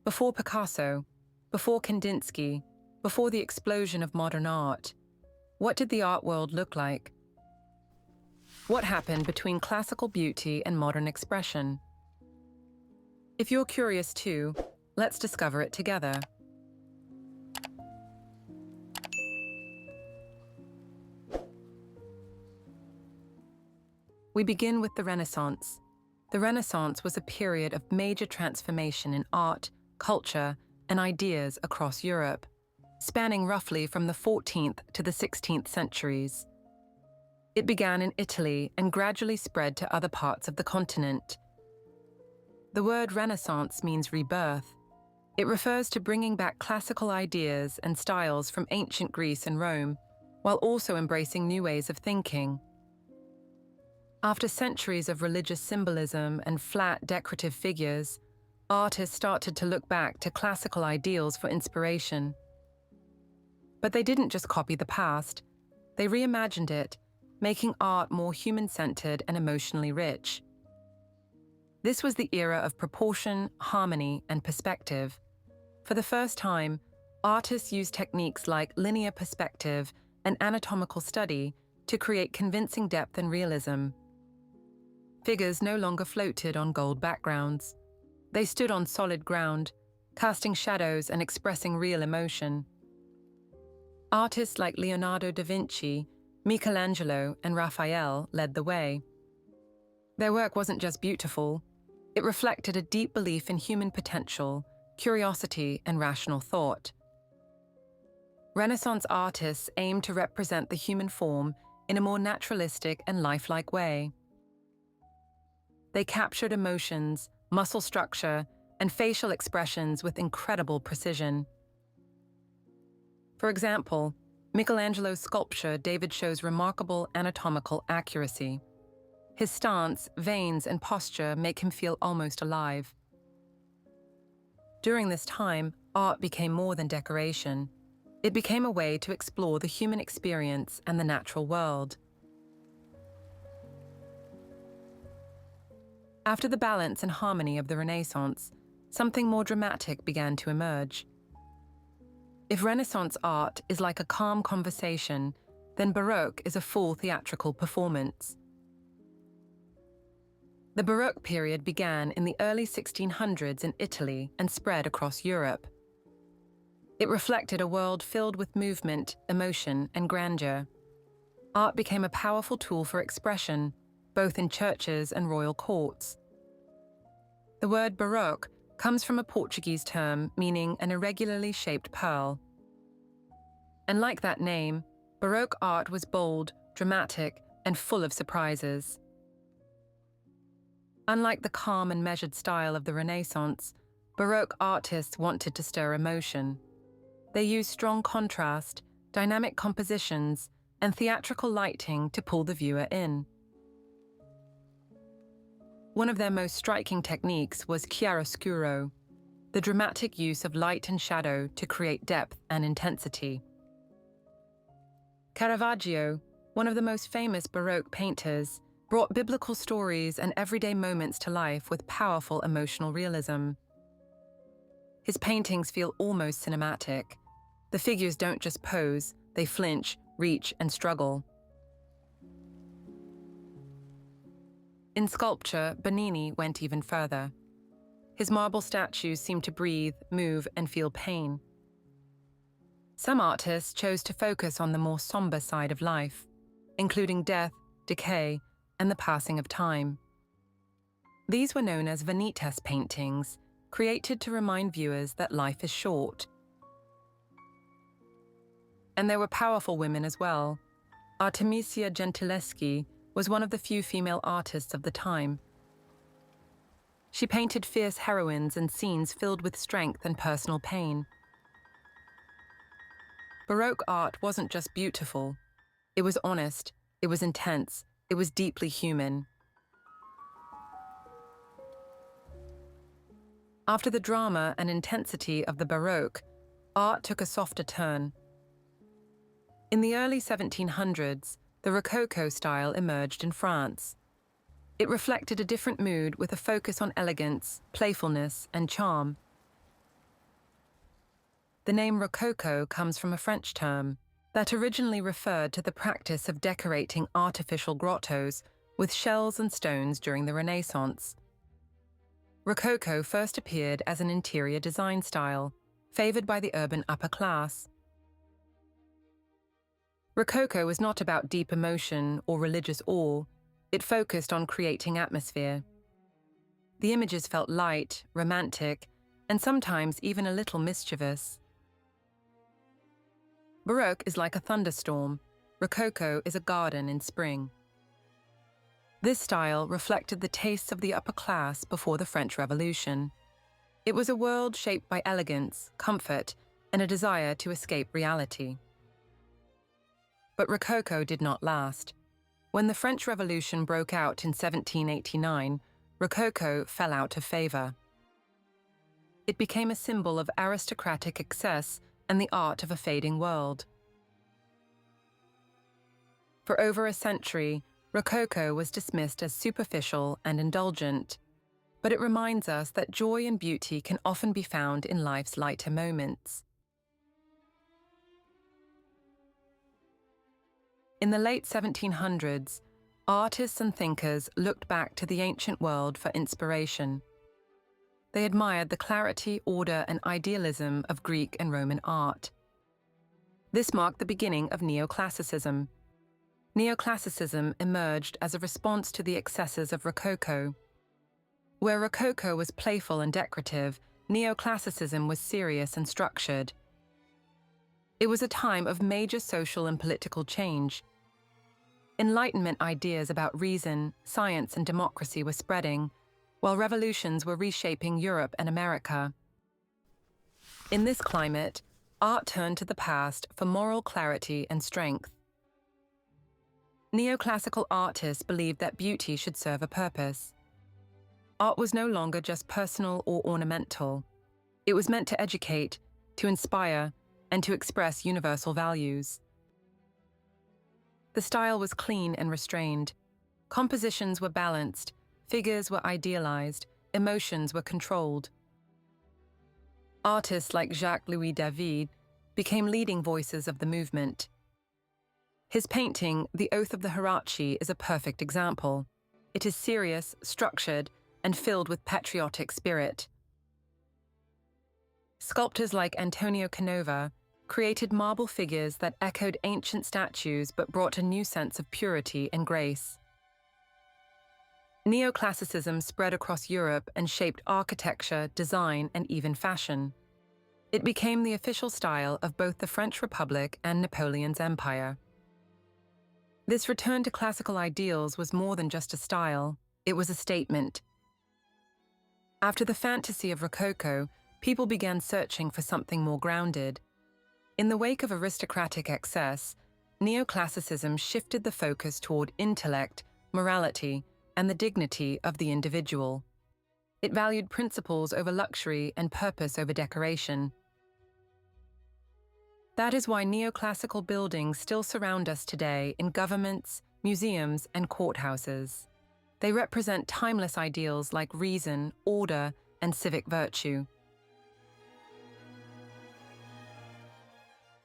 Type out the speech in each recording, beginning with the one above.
Before Picasso, before Kandinsky, before the explosion of modern art, what did the art world look like? What happened between classical beauty and modern expression? If you're curious too, let's discover it together. We begin with the Renaissance. The Renaissance was a period of major transformation in art, culture, and ideas across Europe, spanning roughly from the 14th to the 16th centuries. It began in Italy and gradually spread to other parts of the continent. The word Renaissance means rebirth. It refers to bringing back classical ideas and styles from ancient Greece and Rome, while also embracing new ways of thinking. After centuries of religious symbolism and flat, decorative figures, artists started to look back to classical ideals for inspiration. But they didn't just copy the past, they reimagined it, making art more human-centered and emotionally rich. This was the era of proportion, harmony, and perspective. For the first time, artists used techniques like linear perspective and anatomical study to create convincing depth and realism. Figures no longer floated on gold backgrounds. They stood on solid ground, casting shadows and expressing real emotion. Artists like Leonardo da Vinci, Michelangelo, and Raphael led the way. Their work wasn't just beautiful, it reflected a deep belief in human potential, curiosity, and rational thought. Renaissance artists aimed to represent the human form in a more naturalistic and lifelike way. They captured emotions, muscle structure, and facial expressions with incredible precision. For example, Michelangelo's sculpture David shows remarkable anatomical accuracy. His stance, veins, and posture make him feel almost alive. During this time, art became more than decoration. It became a way to explore the human experience and the natural world. After the balance and harmony of the Renaissance, something more dramatic began to emerge. If Renaissance art is like a calm conversation, then Baroque is a full theatrical performance. The Baroque period began in the early 1600s in Italy and spread across Europe. It reflected a world filled with movement, emotion, and grandeur. Art became a powerful tool for expression, both in churches and royal courts. The word Baroque comes from a Portuguese term meaning an irregularly shaped pearl. And like that name, Baroque art was bold, dramatic, and full of surprises. Unlike the calm and measured style of the Renaissance, Baroque artists wanted to stir emotion. They used strong contrast, dynamic compositions, and theatrical lighting to pull the viewer in. One of their most striking techniques was chiaroscuro, the dramatic use of light and shadow to create depth and intensity. Caravaggio, one of the most famous Baroque painters, brought biblical stories and everyday moments to life with powerful emotional realism. His paintings feel almost cinematic. The figures don't just pose, they flinch, reach, and struggle. In sculpture, Bernini went even further. His marble statues seemed to breathe, move, and feel pain. Some artists chose to focus on the more somber side of life, including death, decay, and the passing of time. These were known as vanitas paintings, created to remind viewers that life is short. And there were powerful women as well. Artemisia Gentileschi was one of the few female artists of the time. She painted fierce heroines and scenes filled with strength and personal pain. Baroque art wasn't just beautiful. It was honest, it was intense, it was deeply human. After the drama and intensity of the Baroque, art took a softer turn. In the early 1700s, the Rococo style emerged in France. It reflected a different mood with a focus on elegance, playfulness, and charm. The name Rococo comes from a French term that originally referred to the practice of decorating artificial grottos with shells and stones during the Renaissance. Rococo first appeared as an interior design style, favored by the urban upper class. Rococo was not about deep emotion or religious awe, it focused on creating atmosphere. The images felt light, romantic, and sometimes even a little mischievous. Baroque is like a thunderstorm, Rococo is a garden in spring. This style reflected the tastes of the upper class before the French Revolution. It was a world shaped by elegance, comfort, and a desire to escape reality. But Rococo did not last. When the French Revolution broke out in 1789, Rococo fell out of favor. It became a symbol of aristocratic excess and the art of a fading world. For over a century, Rococo was dismissed as superficial and indulgent, but it reminds us that joy and beauty can often be found in life's lighter moments. In the late 1700s, artists and thinkers looked back to the ancient world for inspiration. They admired the clarity, order, and idealism of Greek and Roman art. This marked the beginning of Neoclassicism. Neoclassicism emerged as a response to the excesses of Rococo. Where Rococo was playful and decorative, Neoclassicism was serious and structured. It was a time of major social and political change. Enlightenment ideas about reason, science, and democracy were spreading, while revolutions were reshaping Europe and America. In this climate, art turned to the past for moral clarity and strength. Neoclassical artists believed that beauty should serve a purpose. Art was no longer just personal or ornamental. It was meant to educate, to inspire, and to express universal values. The style was clean and restrained. Compositions were balanced, figures were idealized, emotions were controlled. Artists like Jacques-Louis David became leading voices of the movement. His painting, The Oath of the Hierarchy, is a perfect example. It is serious, structured, and filled with patriotic spirit. Sculptors like Antonio Canova created marble figures that echoed ancient statues but brought a new sense of purity and grace. Neoclassicism spread across Europe and shaped architecture, design, and even fashion. It became the official style of both the French Republic and Napoleon's empire. This return to classical ideals was more than just a style, it was a statement. After the fantasy of Rococo, people began searching for something more grounded. In the wake of aristocratic excess, Neoclassicism shifted the focus toward intellect, morality, and the dignity of the individual. It valued principles over luxury and purpose over decoration. That is why neoclassical buildings still surround us today in governments, museums, and courthouses. They represent timeless ideals like reason, order, and civic virtue.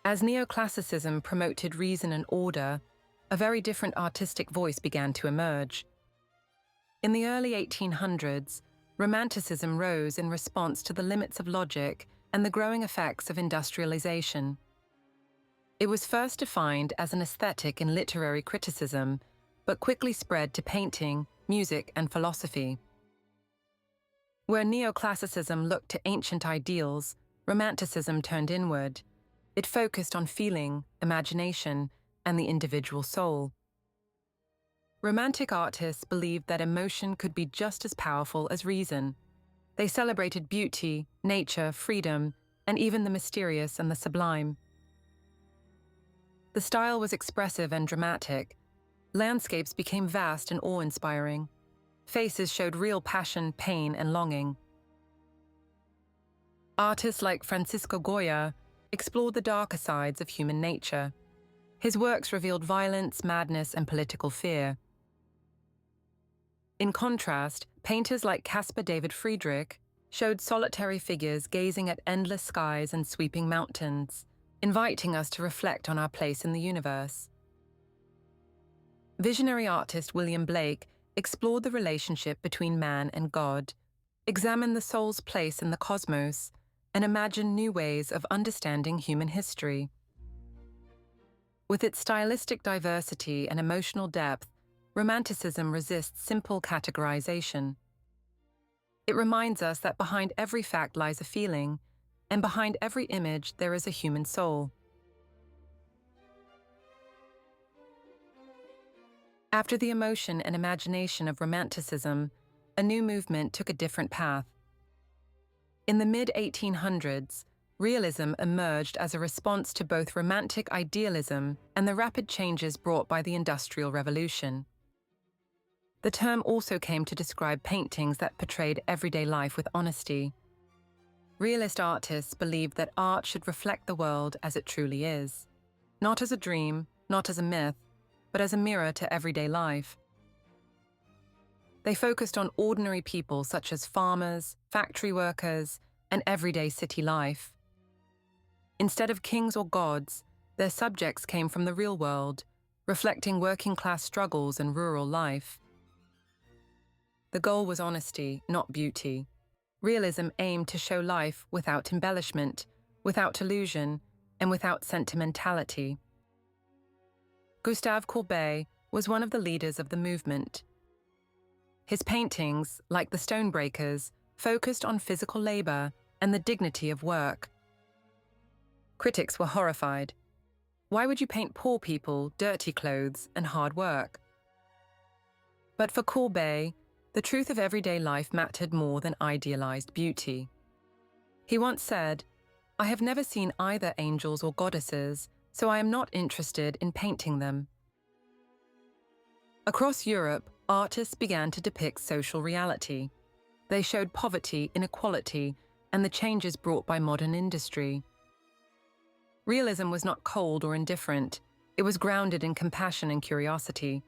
As neoclassicism promoted reason and order, a very different artistic voice began to emerge. In the early 1800s, Romanticism rose in response to the limits of logic and the growing effects of industrialization. It was first defined as an aesthetic in literary criticism, but quickly spread to painting, music, and philosophy. Where neoclassicism looked to ancient ideals, Romanticism turned inward. It focused on feeling, imagination, and the individual soul. Romantic artists believed that emotion could be just as powerful as reason. They celebrated beauty, nature, freedom, and even the mysterious and the sublime. The style was expressive and dramatic. Landscapes became vast and awe-inspiring. Faces showed real passion, pain, and longing. Artists like Francisco Goya explored the darker sides of human nature. His works revealed violence, madness, and political fear. In contrast, painters like Caspar David Friedrich showed solitary figures gazing at endless skies and sweeping mountains, inviting us to reflect on our place in the universe. Visionary artist William Blake explored the relationship between man and God, examined the soul's place in the cosmos, and imagined new ways of understanding human history. With its stylistic diversity and emotional depth, Romanticism resists simple categorization. It reminds us that behind every fact lies a feeling, and behind every image there is a human soul. After the emotion and imagination of Romanticism, a new movement took a different path. In the mid-1800s, Realism emerged as a response to both Romantic idealism and the rapid changes brought by the Industrial Revolution. The term also came to describe paintings that portrayed everyday life with honesty. Realist artists believed that art should reflect the world as it truly is, not as a dream, not as a myth, but as a mirror to everyday life. They focused on ordinary people such as farmers, factory workers, and everyday city life. Instead of kings or gods, their subjects came from the real world, reflecting working-class struggles and rural life. The goal was honesty, not beauty. Realism aimed to show life without embellishment, without illusion, and without sentimentality. Gustave Courbet was one of the leaders of the movement. His paintings, like the Stonebreakers, focused on physical labor and the dignity of work. Critics were horrified. Why would you paint poor people, dirty clothes, and hard work? But for Courbet, the truth of everyday life mattered more than idealized beauty. He once said, "I have never seen either angels or goddesses, so I am not interested in painting them." Across Europe, artists began to depict social reality. They showed poverty, inequality, and the changes brought by modern industry. Realism was not cold or indifferent. It was grounded in compassion and curiosity.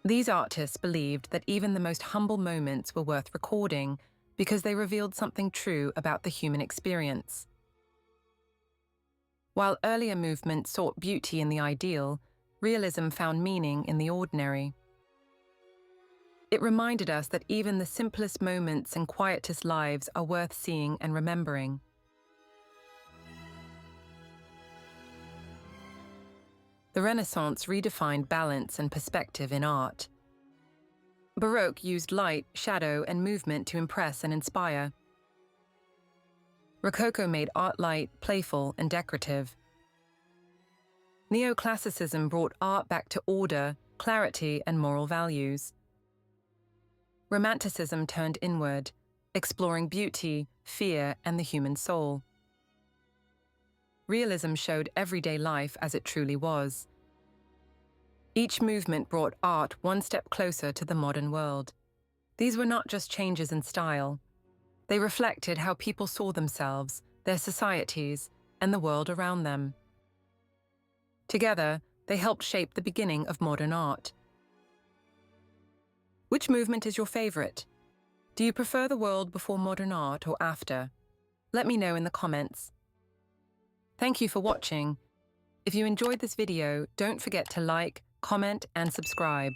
These artists believed that even the most humble moments were worth recording because they revealed something true about the human experience. While earlier movements sought beauty in the ideal, realism found meaning in the ordinary. It reminded us that even the simplest moments and quietest lives are worth seeing and remembering. The Renaissance redefined balance and perspective in art. Baroque used light, shadow, and movement to impress and inspire. Rococo made art light, playful, and decorative. Neoclassicism brought art back to order, clarity, and moral values. Romanticism turned inward, exploring beauty, fear, and the human soul. Realism showed everyday life as it truly was. Each movement brought art one step closer to the modern world. These were not just changes in style. They reflected how people saw themselves, their societies, and the world around them. Together, they helped shape the beginning of modern art. Which movement is your favorite? Do you prefer the world before modern art or after? Let me know in the comments. Thank you for watching. If you enjoyed this video, don't forget to like, comment, and subscribe.